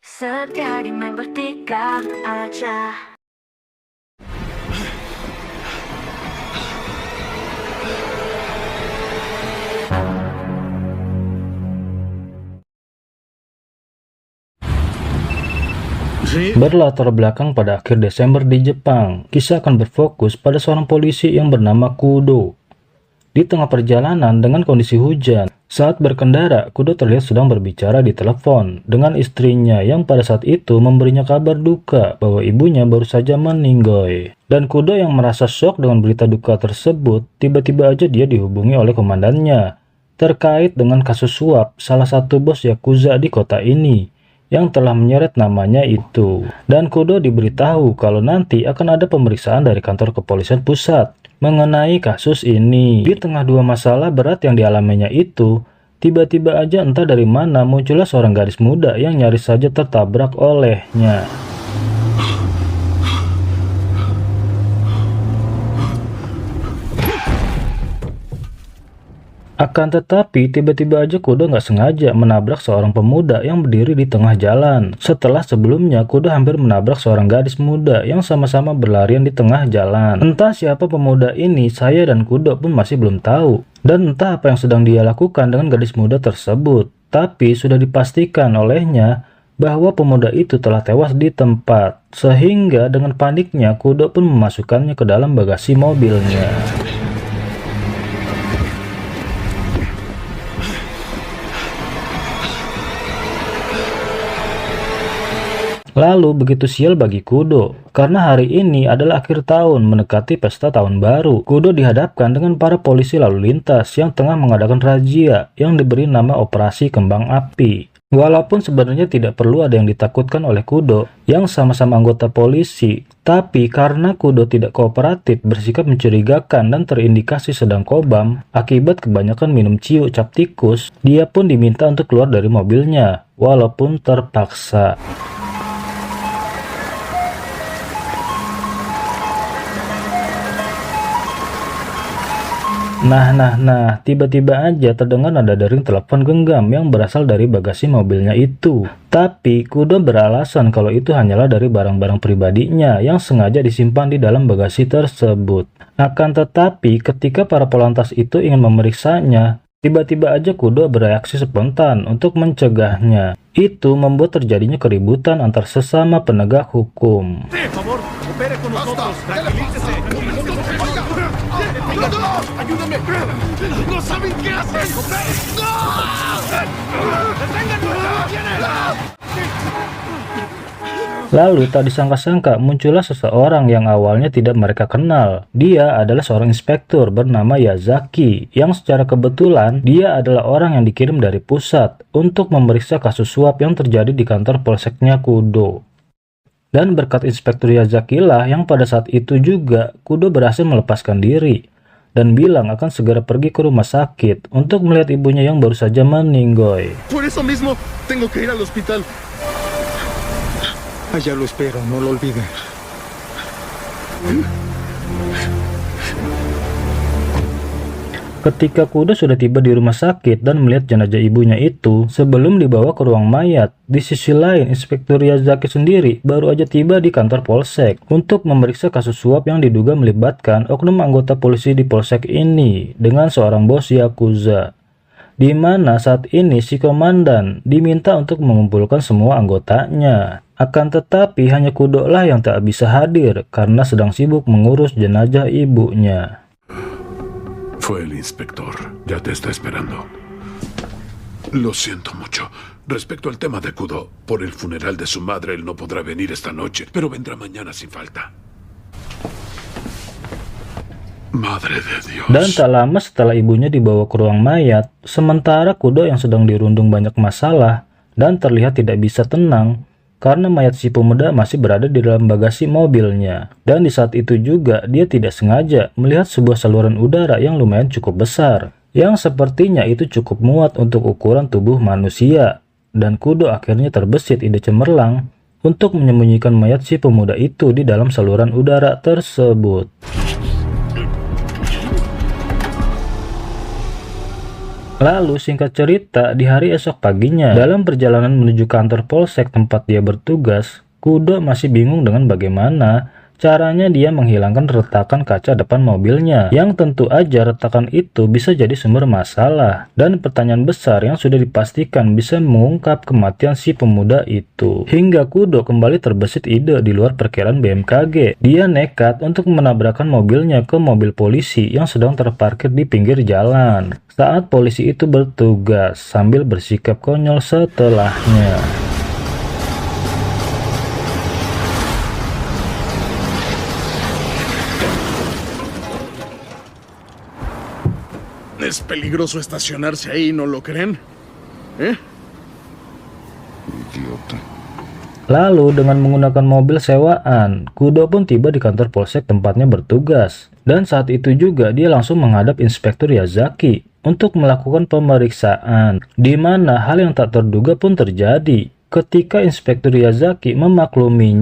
Sekali main bertiga aja. Berlatar belakang pada akhir Desember di Jepang, kisah akan berfokus pada seorang polisi yang bernama Kudo. Di tengah perjalanan dengan kondisi hujan, saat berkendara, Kudo terlihat sedang berbicara di telepon dengan istrinya yang pada saat itu memberinya kabar duka bahwa ibunya baru saja meninggal. Dan Kudo yang merasa syok dengan berita duka tersebut, tiba-tiba aja dia dihubungi oleh komandannya terkait dengan kasus suap salah satu bos Yakuza di kota ini yang telah menyeret namanya itu. Dan Kudo diberitahu kalau nanti akan ada pemeriksaan dari kantor kepolisian pusat mengenai kasus ini. Di tengah dua masalah berat yang dialaminya itu, tiba-tiba aja entah dari mana muncullah seorang gadis muda yang nyaris saja tertabrak olehnya. Akan tetapi, tiba-tiba aja Kudo nggak sengaja menabrak seorang pemuda yang berdiri di tengah jalan. Setelah sebelumnya, Kudo hampir menabrak seorang gadis muda yang sama-sama berlarian di tengah jalan. Entah siapa pemuda ini, saya dan Kudo pun masih belum tahu. Dan entah apa yang sedang dia lakukan dengan gadis muda tersebut. Tapi sudah dipastikan olehnya bahwa pemuda itu telah tewas di tempat. Sehingga dengan paniknya, Kudo pun memasukkannya ke dalam bagasi mobilnya. Lalu begitu sial bagi Kudo, karena hari ini adalah akhir tahun mendekati pesta tahun baru. Kudo dihadapkan dengan para polisi lalu lintas yang tengah mengadakan razia yang diberi nama Operasi Kembang Api. Walaupun sebenarnya tidak perlu ada yang ditakutkan oleh Kudo yang sama-sama anggota polisi, tapi karena Kudo tidak kooperatif, bersikap mencurigakan dan terindikasi sedang kobam akibat kebanyakan minum ciu cap tikus, dia pun diminta untuk keluar dari mobilnya, walaupun terpaksa. Nah, tiba-tiba aja terdengar nada dering telepon genggam yang berasal dari bagasi mobilnya itu. Tapi Kudo beralasan kalau itu hanyalah dari barang-barang pribadinya yang sengaja disimpan di dalam bagasi tersebut. Akan tetapi ketika para polantas itu ingin memeriksanya, tiba-tiba aja Kudo bereaksi spontan untuk mencegahnya. Itu membuat terjadinya keributan antar sesama penegak hukum. ¡Ayúdame! ¡No saben qué hacer! Lalu tak disangka-sangka muncullah seseorang yang awalnya tidak mereka kenal. Dia adalah seorang inspektur bernama Yazaki, yang secara kebetulan dia adalah orang yang dikirim dari pusat untuk memeriksa kasus suap yang terjadi di kantor polseknya Kudo. Dan berkat inspektur Yazaki lah yang pada saat itu juga Kudo berhasil melepaskan diri dan bilang akan segera pergi ke rumah sakit untuk melihat ibunya yang baru saja meninggal. Por eso mismo tengo que ir al hospital. Allá lo espero, no lo olvide. Ketika Kudo sudah tiba di rumah sakit dan melihat jenazah ibunya itu, sebelum dibawa ke ruang mayat, di sisi lain Inspektur Yazaki sendiri baru aja tiba di kantor polsek untuk memeriksa kasus suap yang diduga melibatkan oknum anggota polisi di polsek ini dengan seorang bos Yakuza. Di mana saat ini si komandan diminta untuk mengumpulkan semua anggotanya. Akan tetapi hanya Kudo lah yang tak bisa hadir karena sedang sibuk mengurus jenazah ibunya. Fue el inspector. Ya te está esperando. Lo siento mucho. Respecto al tema de Kudo, por el funeral de su madre, él no podrá venir esta noche, pero vendrá mañana sin falta. Madre de Dios. Dan tak lama setelah ibunya dibawa ke ruang mayat, sementara Kudo yang sedang dirundung banyak masalah dan terlihat tidak bisa tenang, karena mayat si pemuda masih berada di dalam bagasi mobilnya. Dan di saat itu juga dia tidak sengaja melihat sebuah saluran udara yang lumayan cukup besar, yang sepertinya itu cukup muat untuk ukuran tubuh manusia. Dan Kudo akhirnya terbesit ide cemerlang untuk menyembunyikan mayat si pemuda itu di dalam saluran udara tersebut. Lalu singkat cerita, di hari esok paginya, dalam perjalanan menuju kantor polsek tempat dia bertugas, Kudo masih bingung dengan bagaimana caranya dia menghilangkan retakan kaca depan mobilnya, yang tentu aja retakan itu bisa jadi sumber masalah. Dan pertanyaan besar yang sudah dipastikan bisa mengungkap kematian si pemuda itu. Hingga Kudo kembali terbesit ide di luar perkiraan BMKG. Dia nekat untuk menabrakkan mobilnya ke mobil polisi yang sedang terparkir di pinggir jalan saat polisi itu bertugas, sambil bersikap konyol setelahnya. Es peligroso estacionarse ahí, ¿no lo creen? ¿Eh? Idiota. Lalu dengan menggunakan mobil sewaan, Kudo pun tiba di kantor polsek tempatnya bertugas. Dan saat itu juga dia langsung menghadap Inspektur Yazaki untuk melakukan pemeriksaan, di mana hal yang tak terduga pun terjadi ketika Inspektur Yazaki memaklumi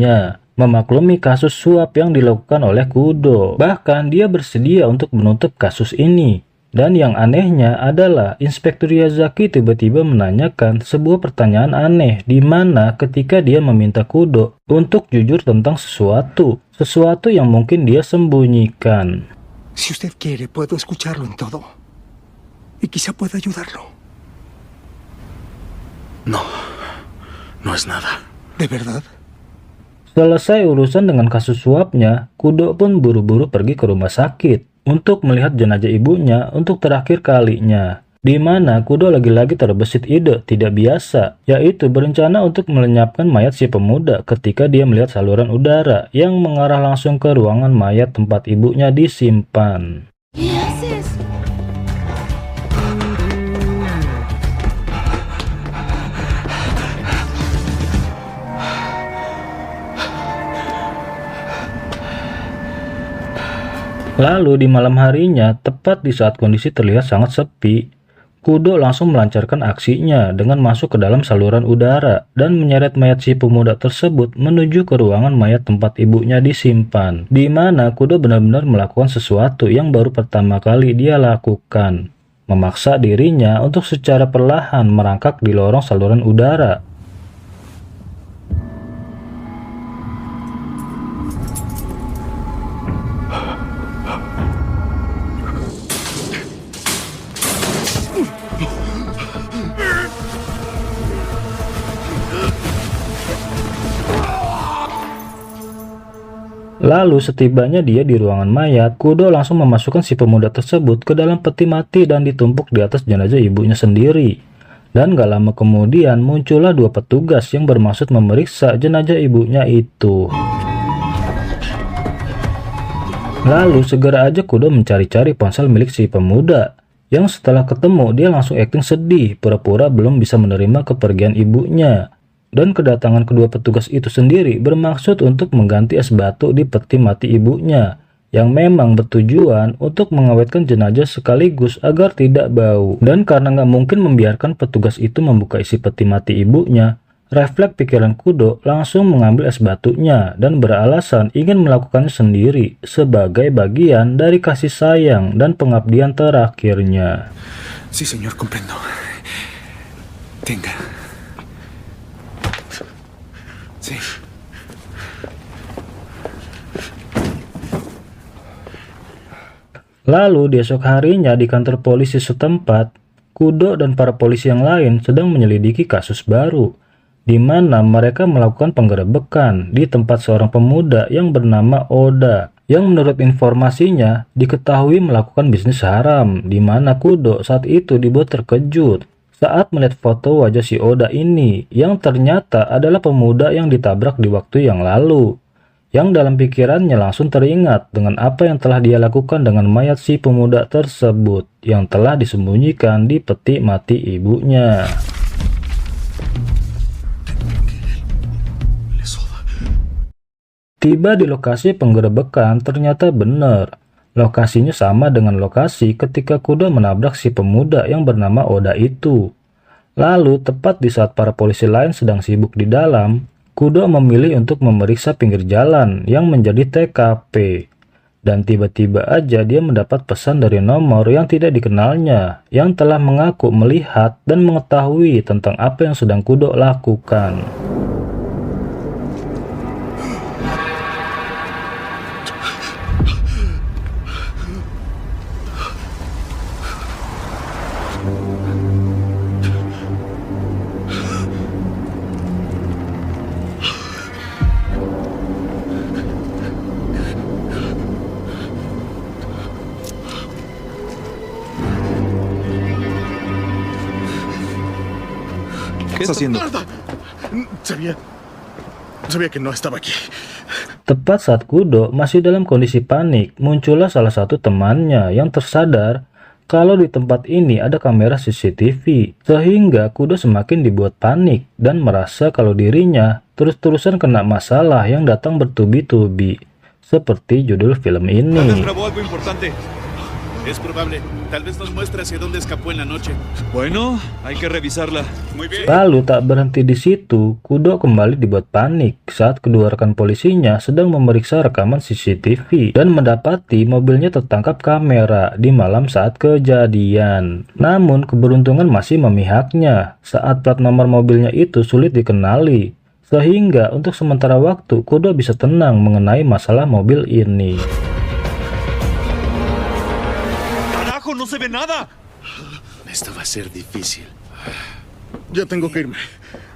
kasus suap yang dilakukan oleh Kudo. Bahkan dia bersedia untuk menutup kasus ini. Dan yang anehnya adalah Inspektur Yazaki tiba-tiba menanyakan sebuah pertanyaan aneh, di mana ketika dia meminta Kudo untuk jujur tentang sesuatu yang mungkin dia sembunyikan. Si usted quiere, puedo escucharlo en todo. Y quizá pueda ayudarlo. No, no es nada. ¿De verdad? Selesai urusan dengan kasus suapnya, Kudo pun buru-buru pergi ke rumah sakit untuk melihat jenazah ibunya untuk terakhir kalinya, di mana Kudo lagi-lagi terbesit ide tidak biasa, yaitu berencana untuk melenyapkan mayat si pemuda ketika dia melihat saluran udara yang mengarah langsung ke ruangan mayat tempat ibunya disimpan. Lalu di malam harinya, tepat di saat kondisi terlihat sangat sepi, Kudo langsung melancarkan aksinya dengan masuk ke dalam saluran udara dan menyeret mayat si pemuda tersebut menuju ke ruangan mayat tempat ibunya disimpan, di mana Kudo benar-benar melakukan sesuatu yang baru pertama kali dia lakukan, memaksa dirinya untuk secara perlahan merangkak di lorong saluran udara. Lalu setibanya dia di ruangan mayat, Kudo langsung memasukkan si pemuda tersebut ke dalam peti mati dan ditumpuk di atas jenazah ibunya sendiri. Dan gak lama kemudian muncullah dua petugas yang bermaksud memeriksa jenazah ibunya itu. Lalu segera aja Kudo mencari-cari ponsel milik si pemuda, yang setelah ketemu dia langsung akting sedih, pura-pura belum bisa menerima kepergian ibunya. Dan kedatangan kedua petugas itu sendiri bermaksud untuk mengganti es batu di peti mati ibunya, yang memang bertujuan untuk mengawetkan jenazah sekaligus agar tidak bau. Dan karena nggak mungkin membiarkan petugas itu membuka isi peti mati ibunya, refleks pikiran Kudo langsung mengambil es batunya dan beralasan ingin melakukannya sendiri sebagai bagian dari kasih sayang dan pengabdian terakhirnya. Sí, señor, comprendo. Tenga. Sí. Lalu di esok harinya di kantor polisi setempat, Kudo dan para polisi yang lain sedang menyelidiki kasus baru, di mana mereka melakukan penggerebekan di tempat seorang pemuda yang bernama Oda, yang menurut informasinya diketahui melakukan bisnis haram, di mana Kudo saat itu dibuat terkejut saat melihat foto wajah si Oda ini, yang ternyata adalah pemuda yang ditabrak di waktu yang lalu, yang dalam pikirannya langsung teringat dengan apa yang telah dia lakukan dengan mayat si pemuda tersebut, yang telah disembunyikan di peti mati ibunya. Tiba di lokasi penggerebekan, ternyata benar. Lokasinya sama dengan lokasi ketika Kudo menabrak si pemuda yang bernama Oda itu. Lalu, tepat di saat para polisi lain sedang sibuk di dalam, Kudo memilih untuk memeriksa pinggir jalan yang menjadi TKP. Dan tiba-tiba aja dia mendapat pesan dari nomor yang tidak dikenalnya, yang telah mengaku melihat dan mengetahui tentang apa yang sedang Kudo lakukan. ¿Qué está haciendo? ¡Nada! Sabía que no estaba aquí. Tepat saat Kudo masih dalam kondisi panik, muncullah salah satu temannya yang tersadar kalau di tempat ini ada kamera CCTV, sehingga Kudo semakin dibuat panik dan merasa kalau dirinya terus-terusan kena masalah yang datang bertubi-tubi, seperti judul film ini. Es probable. Tal vez nos muestre hacia dónde escapó en la noche. Bueno, hay que revisarla. Muy bien. Lalu tak berhenti di situ, Kudo kembali dibuat panik saat kedua rekan polisinya sedang memeriksa rekaman CCTV dan mendapati mobilnya tertangkap kamera di malam saat kejadian. Namun keberuntungan masih memihaknya saat plat nomor mobilnya itu sulit dikenali, sehingga untuk sementara waktu Kudo bisa tenang mengenai masalah mobil ini. No se ve nada. Esto va a ser difícil. Ya tengo que irme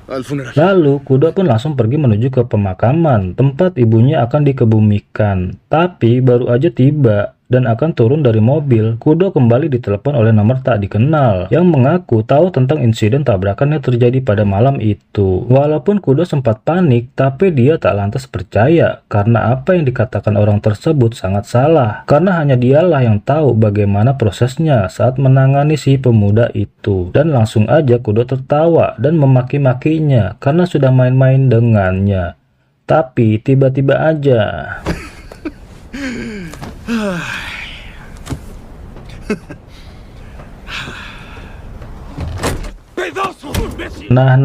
al funeral. Lalu Kudo pun langsung pergi menuju ke pemakaman tempat ibunya akan dikebumikan. Tapi baru aja tiba dan akan turun dari mobil, Kudo kembali ditelepon oleh nomor tak dikenal yang mengaku tahu tentang insiden tabrakan yang terjadi pada malam itu. Walaupun Kudo sempat panik, tapi dia tak lantas percaya karena apa yang dikatakan orang tersebut sangat salah, karena hanya dialah yang tahu bagaimana prosesnya saat menangani si pemuda itu. Dan langsung aja Kudo tertawa dan memaki-makinya karena sudah main-main dengannya. Tapi tiba-tiba aja Nah,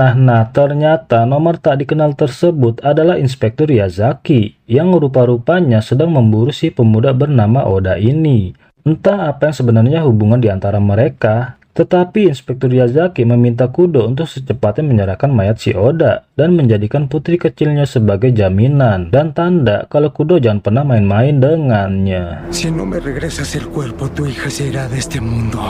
ternyata nomor tak dikenal tersebut adalah Inspektur Yazaki yang rupa-rupanya sedang memburu si pemuda bernama Oda ini. Entah apa yang sebenarnya hubungan di antara mereka, tetapi Inspektur Yazaki meminta Kudo untuk secepatnya menyerahkan mayat si Oda dan menjadikan putri kecilnya sebagai jaminan dan tanda kalau Kudo jangan pernah main-main dengannya. Si no me regresas el cuerpo, tu hija se irá de este mundo.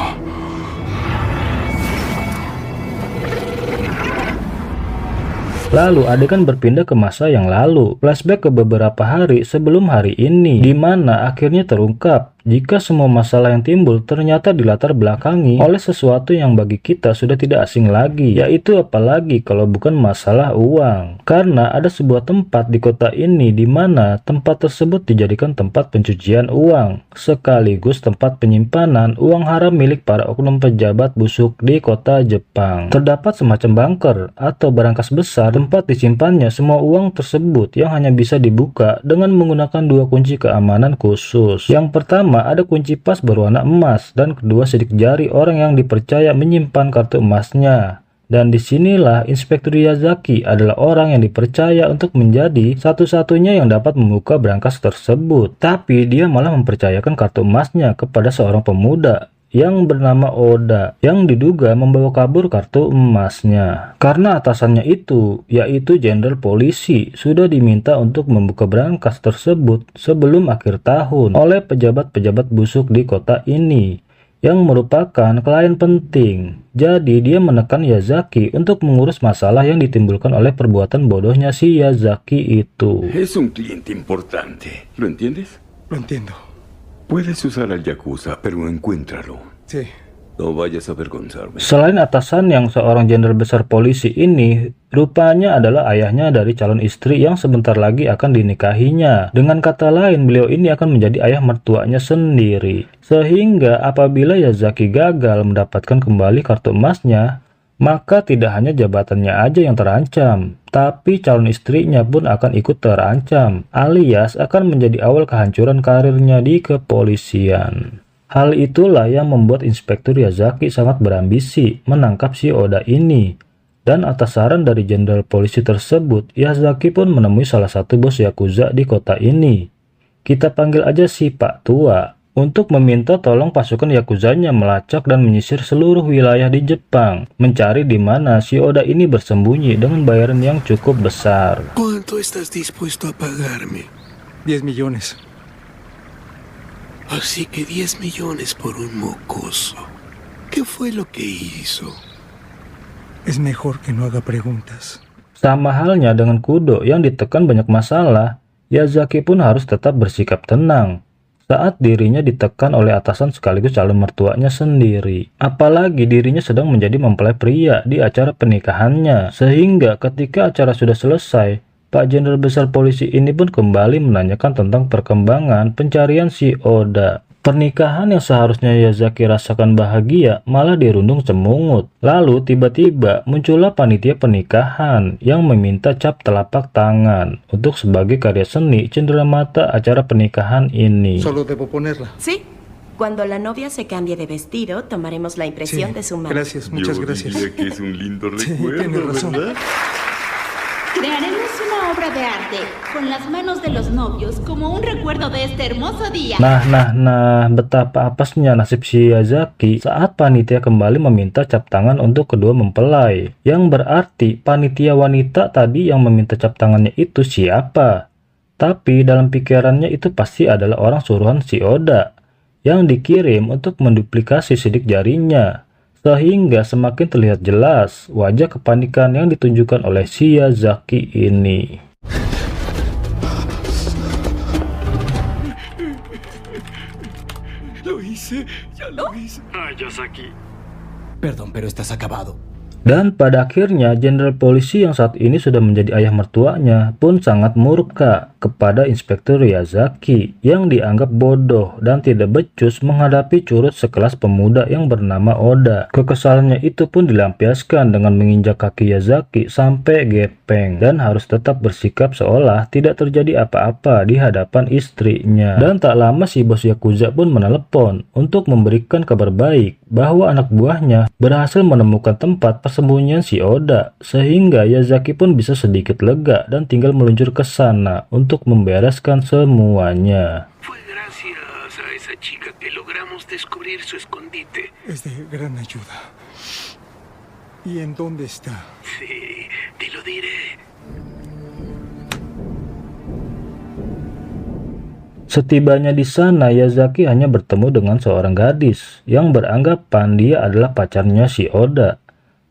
Lalu adegan berpindah ke masa yang lalu, flashback ke beberapa hari sebelum hari ini, di mana akhirnya terungkap jika semua masalah yang timbul ternyata dilatar belakangi oleh sesuatu yang bagi kita sudah tidak asing lagi, yaitu apalagi kalau bukan masalah uang. Karena ada sebuah tempat di kota ini di mana tempat tersebut dijadikan tempat pencucian uang, sekaligus tempat penyimpanan uang haram milik para oknum pejabat busuk di kota Jepang. Terdapat semacam bunker atau berangkas besar tempat disimpannya semua uang tersebut yang hanya bisa dibuka dengan menggunakan dua kunci keamanan khusus. Yang pertama ada kunci pas berwarna emas dan kedua sidik jari orang yang dipercaya menyimpan kartu emasnya. Dan disinilah Inspektur Yazaki adalah orang yang dipercaya untuk menjadi satu-satunya yang dapat membuka berangkas tersebut. Tapi dia malah mempercayakan kartu emasnya kepada seorang pemuda yang bernama Oda yang diduga membawa kabur kartu emasnya. Karena atasannya itu, yaitu Jenderal Polisi, sudah diminta untuk membuka berangkas tersebut sebelum akhir tahun oleh pejabat-pejabat busuk di kota ini yang merupakan klien penting. Jadi dia menekan Yazaki untuk mengurus masalah yang ditimbulkan oleh perbuatan bodohnya si Yazaki itu. Es un cliente importante, ¿lo entiendes? Lo entiendo. Puedes usar al Yakuza, pero encuéntralo. Sí. No vayas a avergonzarme. Selain atasan yang seorang jenderal besar polisi ini, rupanya adalah ayahnya dari calon istri yang sebentar lagi akan dinikahinya. Dengan kata lain, beliau ini akan menjadi ayah mertuanya sendiri. Sehingga apabila Yazaki gagal mendapatkan kembali kartu emasnya, maka tidak hanya jabatannya aja yang terancam, tapi calon istrinya pun akan ikut terancam, alias akan menjadi awal kehancuran karirnya di kepolisian. Hal itulah yang membuat Inspektur Yazaki sangat berambisi menangkap si Oda ini. Dan atas saran dari jenderal polisi tersebut, Yazaki pun menemui salah satu bos Yakuza di kota ini. kita panggil aja si Pak Tua, untuk meminta tolong pasukan Yakuzanya melacak dan menyisir seluruh wilayah di Jepang, mencari di mana si Oda ini bersembunyi dengan bayaran yang cukup besar. ¿Cuánto estás dispuesto a pagarme? 10 millones. Así que 10 millones por un mocoso. ¿Qué fue lo que hizo? Es mejor que no haga preguntas. Sama halnya dengan Kudo yang ditekan banyak masalah, Yazaki pun harus tetap bersikap tenang saat dirinya ditekan oleh atasan sekaligus calon mertuanya sendiri. Apalagi dirinya sedang menjadi mempelai pria di acara pernikahannya. Sehingga ketika acara sudah selesai, Pak Jenderal Besar Polisi ini pun kembali menanyakan tentang perkembangan pencarian si Oda. Pernikahan yang seharusnya Yazaki rasakan bahagia malah dirundung cemungut. Lalu tiba-tiba muncullah panitia pernikahan yang meminta cap telapak tangan untuk sebagai karya seni cenderamata acara pernikahan ini. Solo debo ponerla. Sí. Cuando la novia se cambie de vestido, tomaremos la impresión de su mano. Gracias, muchas gracias. Diría que es un lindo Sí, recuerdo, tiene razón. ¿verdad? Crearemos una obra de arte con las manos de los novios como un recuerdo de este hermoso día. Nah, betapa apesnya nasib si Yazaki saat panitia kembali meminta cap tangan untuk kedua mempelai. Yang berarti panitia wanita tadi yang meminta cap tangannya itu siapa? Tapi dalam pikirannya itu pasti adalah orang suruhan si Oda yang dikirim untuk menduplikasi sidik jarinya. Sehingga semakin terlihat jelas wajah kepanikan yang ditunjukkan oleh si Yazaki ini. Lo hice, ya lo hice. Ay, Yazaki. Perdón, pero estás acabado. Dan pada akhirnya jenderal polisi yang saat ini sudah menjadi ayah mertuanya pun sangat murka kepada Inspektur Yazaki yang dianggap bodoh dan tidak becus menghadapi curut sekelas pemuda yang bernama Oda. Kekesalannya itu pun dilampiaskan dengan menginjak kaki Yazaki sampai gepeng dan harus tetap bersikap seolah tidak terjadi apa-apa di hadapan istrinya. Dan tak lama si bos Yakuza pun menelepon untuk memberikan kabar baik bahwa anak buahnya berhasil menemukan tempat persembunyian si Oda, sehingga Yazaki pun bisa sedikit lega dan tinggal meluncur ke sana untuk membereskan semuanya. Fue gracias a esa chica que logramos descubrir su escondite. Es de gran ayuda. ¿Y en dónde está? Sí, te lo diré. Setibanya di sana, Yazaki hanya bertemu dengan seorang gadis yang beranggapan dia adalah pacarnya si Oda.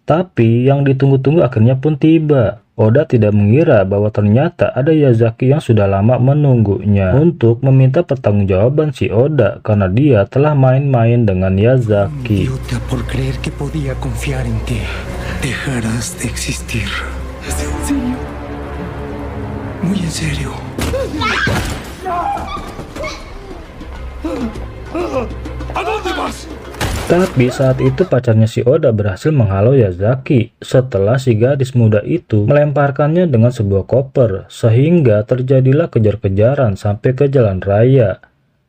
Tapi yang ditunggu-tunggu akhirnya pun tiba. Oda tidak mengira bahwa ternyata ada Yazaki yang sudah lama menunggunya untuk meminta pertanggungjawaban si Oda karena dia telah main-main dengan Yazaki. Idiota por creer que podía confiar en ti. Dejarás de existir. ¿Es en serio? Muy en serio. ¿A dónde vas? Tapi saat itu pacarnya si Oda berhasil menghalau Yazaki setelah si gadis muda itu melemparkannya dengan sebuah koper, sehingga terjadilah kejar-kejaran sampai ke jalan raya.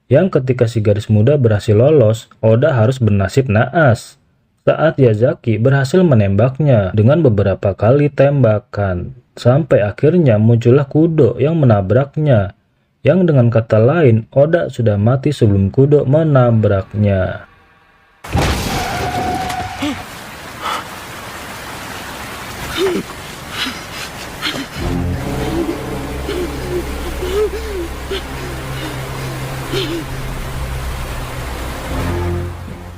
Yang ketika si gadis muda berhasil lolos, Oda harus bernasib naas saat Yazaki berhasil menembaknya dengan beberapa kali tembakan. Sampai akhirnya muncullah Kudo yang menabraknya. Yang dengan kata lain, Oda sudah mati sebelum Kudo menabraknya.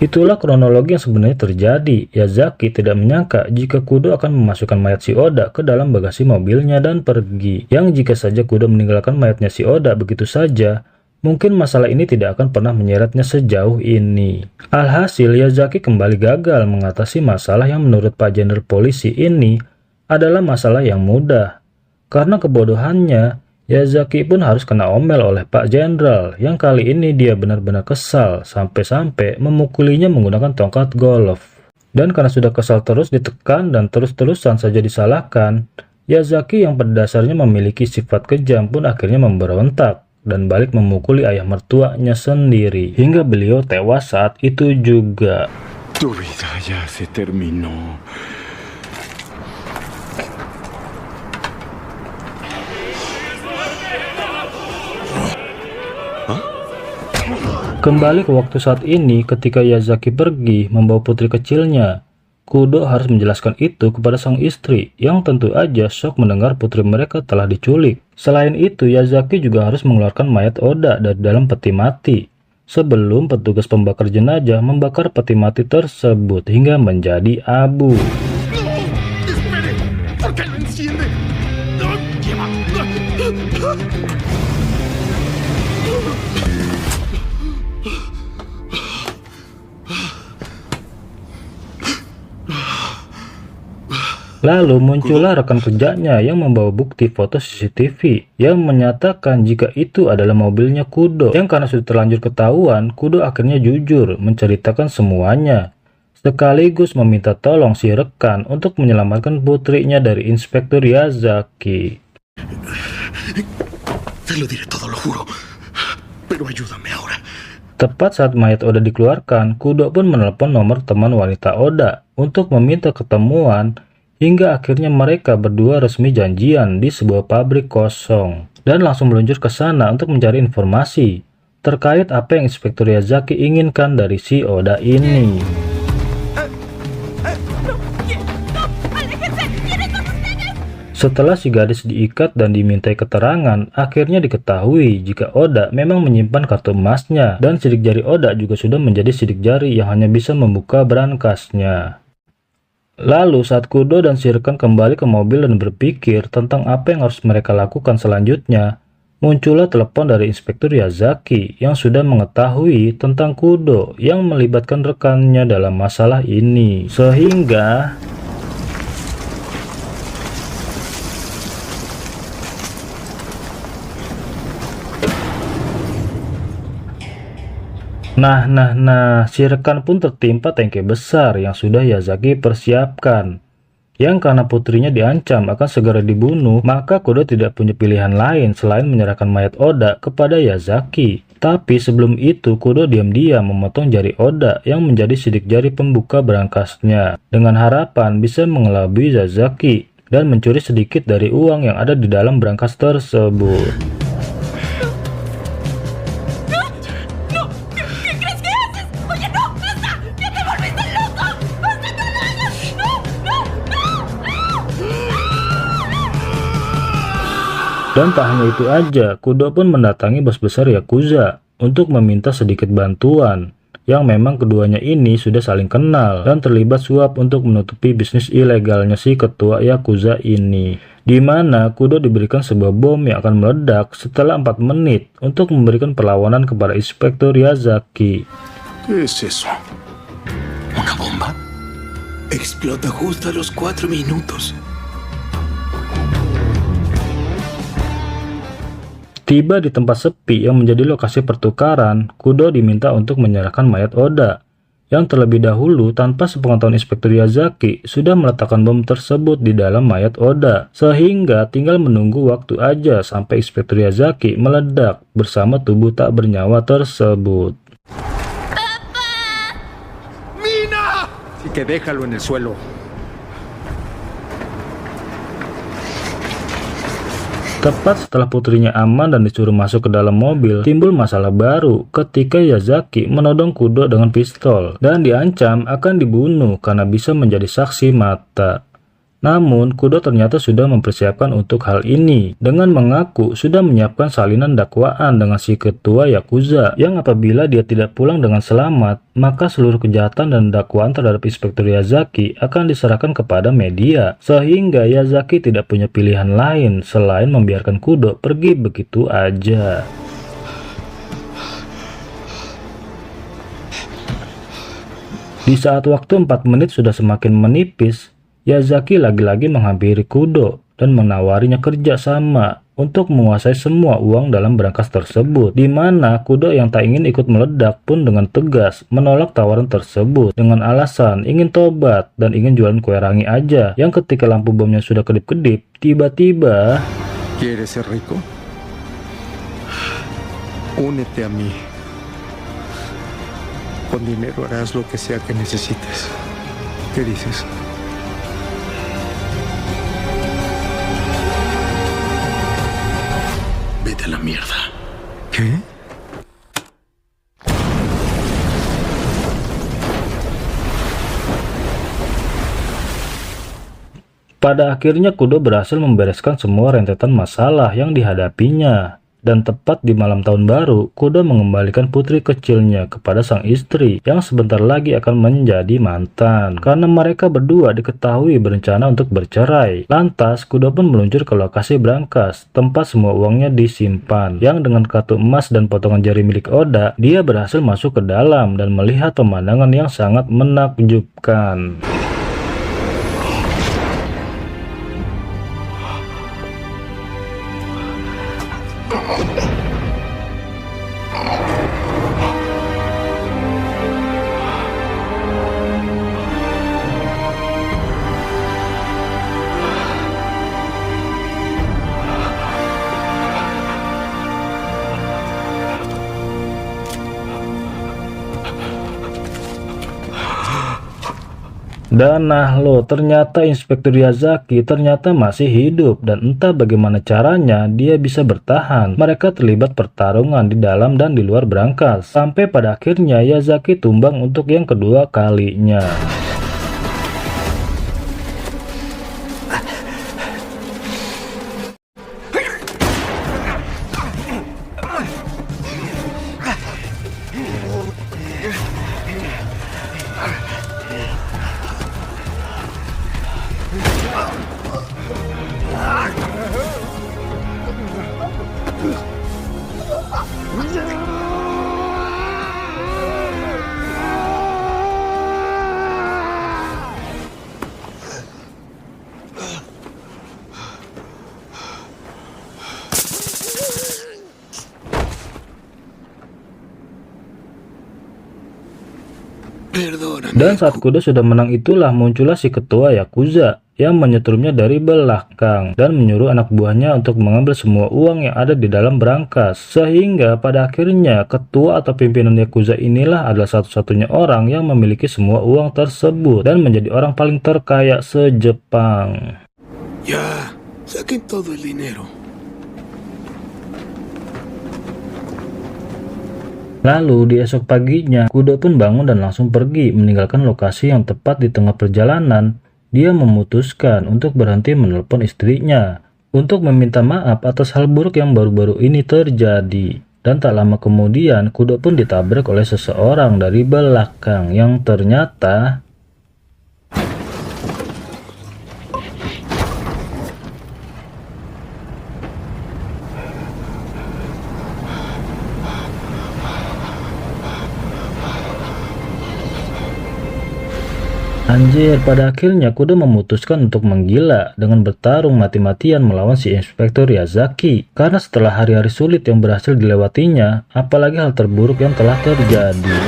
Itulah kronologi yang sebenarnya terjadi. Yazaki tidak menyangka jika Kudo akan memasukkan mayat si Oda ke dalam bagasi mobilnya dan pergi. Yang jika saja Kudo meninggalkan mayatnya si Oda begitu saja, mungkin masalah ini tidak akan pernah menyeretnya sejauh ini. Alhasil, Yazaki kembali gagal mengatasi masalah yang menurut Pak Jenderal Polisi ini adalah masalah yang mudah. Karena kebodohannya, Yazaki pun harus kena omel oleh Pak Jenderal yang kali ini dia benar-benar kesal sampai-sampai memukulinya menggunakan tongkat golf. Dan karena sudah kesal terus ditekan dan terus-terusan saja disalahkan, Yazaki yang pada dasarnya memiliki sifat kejam pun akhirnya memberontak dan balik memukuli ayah mertuanya sendiri hingga beliau tewas saat itu juga. Tu vida ya se terminó. Kembali ke waktu saat ini ketika Yazaki pergi membawa putri kecilnya. Kudo harus menjelaskan itu kepada sang istri yang tentu aja shock mendengar putri mereka telah diculik. Selain itu, Yazaki juga harus mengeluarkan mayat Oda dari dalam peti mati sebelum petugas pembakar jenazah membakar peti mati tersebut hingga menjadi abu. Lalu muncullah rekan kerjanya yang membawa bukti foto CCTV yang menyatakan jika itu adalah mobilnya Kudo. Yang karena sudah terlanjur ketahuan, Kudo akhirnya jujur menceritakan semuanya. Sekaligus meminta tolong si rekan untuk menyelamatkan putrinya dari Inspektur Yazaki. Te lo diré todo, lo juro. Pero ayúdame ahora. Tepat saat mayat Oda dikeluarkan, Kudo pun menelpon nomor teman wanita Oda untuk meminta ketemuan. Hingga akhirnya mereka berdua resmi janjian di sebuah pabrik kosong dan langsung meluncur ke sana untuk mencari informasi terkait apa yang Inspektur Yazaki inginkan dari si Oda ini. Setelah si gadis diikat dan dimintai keterangan, akhirnya diketahui jika Oda memang menyimpan kartu emasnya dan sidik jari Oda juga sudah menjadi sidik jari yang hanya bisa membuka brankasnya. Lalu saat Kudo dan si rekan kembali ke mobil dan berpikir tentang apa yang harus mereka lakukan selanjutnya, muncullah telepon dari Inspektur Yazaki yang sudah mengetahui tentang Kudo yang melibatkan rekannya dalam masalah ini. Sehingga Nah, si rekan pun tertimpa tangki besar yang sudah Yazaki persiapkan. Yang karena putrinya diancam akan segera dibunuh, maka Kudo tidak punya pilihan lain selain menyerahkan mayat Oda kepada Yazaki. Tapi sebelum itu, Kudo diam-diam memotong jari Oda yang menjadi sidik jari pembuka brankasnya, dengan harapan bisa mengelabui Yazaki dan mencuri sedikit dari uang yang ada di dalam brankas tersebut. Dan tak hanya itu aja, Kudo pun mendatangi bos besar Yakuza untuk meminta sedikit bantuan, yang memang keduanya ini sudah saling kenal dan terlibat suap untuk menutupi bisnis ilegalnya si ketua Yakuza ini. Di mana Kudo diberikan sebuah bom yang akan meledak setelah 4 menit untuk memberikan perlawanan kepada Inspektur Yazaki. ¿Qué es eso? ¿Una bomba? Explota justo a los 4 minutos. Tiba di tempat sepi yang menjadi lokasi pertukaran, Kudo diminta untuk menyerahkan mayat Oda, yang terlebih dahulu tanpa sepengetahuan Inspektur Yazaki sudah meletakkan bom tersebut di dalam mayat Oda, sehingga tinggal menunggu waktu aja sampai Inspektur Yazaki meledak bersama tubuh tak bernyawa tersebut. ¡Papá! ¡Mina! Así que déjalo en el suelo. Tepat setelah putrinya aman dan disuruh masuk ke dalam mobil, timbul masalah baru ketika Yazaki menodong Kudo dengan pistol dan diancam akan dibunuh karena bisa menjadi saksi mata. Namun, Kudo ternyata sudah mempersiapkan untuk hal ini dengan mengaku sudah menyiapkan salinan dakwaan dengan si ketua Yakuza yang apabila dia tidak pulang dengan selamat, maka seluruh kejahatan dan dakwaan terhadap Inspektur Yazaki akan diserahkan kepada media, sehingga Yazaki tidak punya pilihan lain selain membiarkan Kudo pergi begitu aja. Di saat waktu 4 menit sudah semakin menipis, Yazaki lagi-lagi menghampiri Kudo dan menawarinya kerja sama untuk menguasai semua uang dalam brankas tersebut, di mana Kudo yang tak ingin ikut meledak pun dengan tegas menolak tawaran tersebut dengan alasan ingin tobat dan ingin jualan kue rangi aja, yang ketika lampu bomnya sudah kedip-kedip, tiba-tiba ¿Quieres ser rico? Únete a mí. Con dinero harás lo que sea que necesites. ¿Qué dices? Vete a la mierda. ¿Qué? Pada akhirnya Kudo berhasil membereskan semua rentetan masalah yang dihadapinya. Dan tepat di malam tahun baru, Kudo mengembalikan putri kecilnya kepada sang istri yang sebentar lagi akan menjadi mantan. Karena mereka berdua diketahui berencana untuk bercerai. Lantas, Kudo pun meluncur ke lokasi brankas, tempat semua uangnya disimpan. Yang dengan kartu emas dan potongan jari milik Oda, dia berhasil masuk ke dalam dan melihat pemandangan yang sangat menakjubkan. Dan nah lo, ternyata Inspektur Yazaki ternyata masih hidup dan entah bagaimana caranya dia bisa bertahan. Mereka terlibat pertarungan di dalam dan di luar brankas. Sampai pada akhirnya Yazaki tumbang untuk yang kedua kalinya. Dan saat Kudo sudah menang itulah muncullah si ketua Yakuza yang menyetrum dari belakang dan menyuruh anak buahnya untuk mengambil semua uang yang ada di dalam brankas. Sehingga pada akhirnya ketua atau pimpinan Yakuza inilah adalah satu-satunya orang yang memiliki semua uang tersebut dan menjadi orang paling terkaya se-Jepang. Ya, saquen todo el dinero. Lalu di esok paginya, Kudo pun bangun dan langsung pergi meninggalkan lokasi yang tepat di tengah perjalanan. Dia memutuskan untuk berhenti menelpon istrinya untuk meminta maaf atas hal buruk yang baru-baru ini terjadi. Dan tak lama kemudian, Kudo pun ditabrak oleh seseorang dari belakang yang ternyata anjir. Pada akhirnya Kudo memutuskan untuk menggila dengan bertarung mati-matian melawan si Inspektur Yazaki. Karena setelah hari-hari sulit yang berhasil dilewatinya, apalagi hal terburuk yang telah terjadi.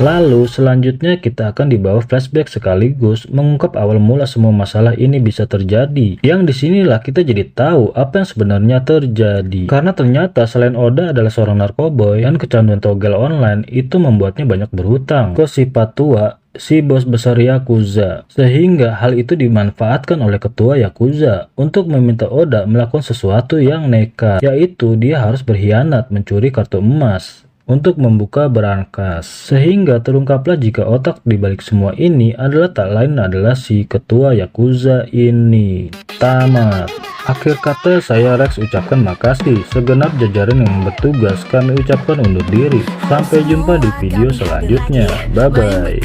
Lalu selanjutnya kita akan dibawa flashback sekaligus mengungkap awal mula semua masalah ini bisa terjadi. Yang disinilah kita jadi tahu apa yang sebenarnya terjadi. Karena ternyata selain Oda adalah seorang narkoboy dan kecanduan togel online itu membuatnya banyak berhutang ke si Patua, si bos besar Yakuza. Sehingga hal itu dimanfaatkan oleh ketua Yakuza untuk meminta Oda melakukan sesuatu yang nekat, yaitu dia harus berkhianat mencuri kartu emas untuk membuka brankas. Sehingga terungkaplah jika otak dibalik semua ini adalah tak lain adalah si ketua Yakuza ini. Tamat. Akhir kata saya Rex ucapkan makasih. Segenap jajaran yang bertugas kami ucapkan undur diri. Sampai jumpa di video selanjutnya. Bye bye.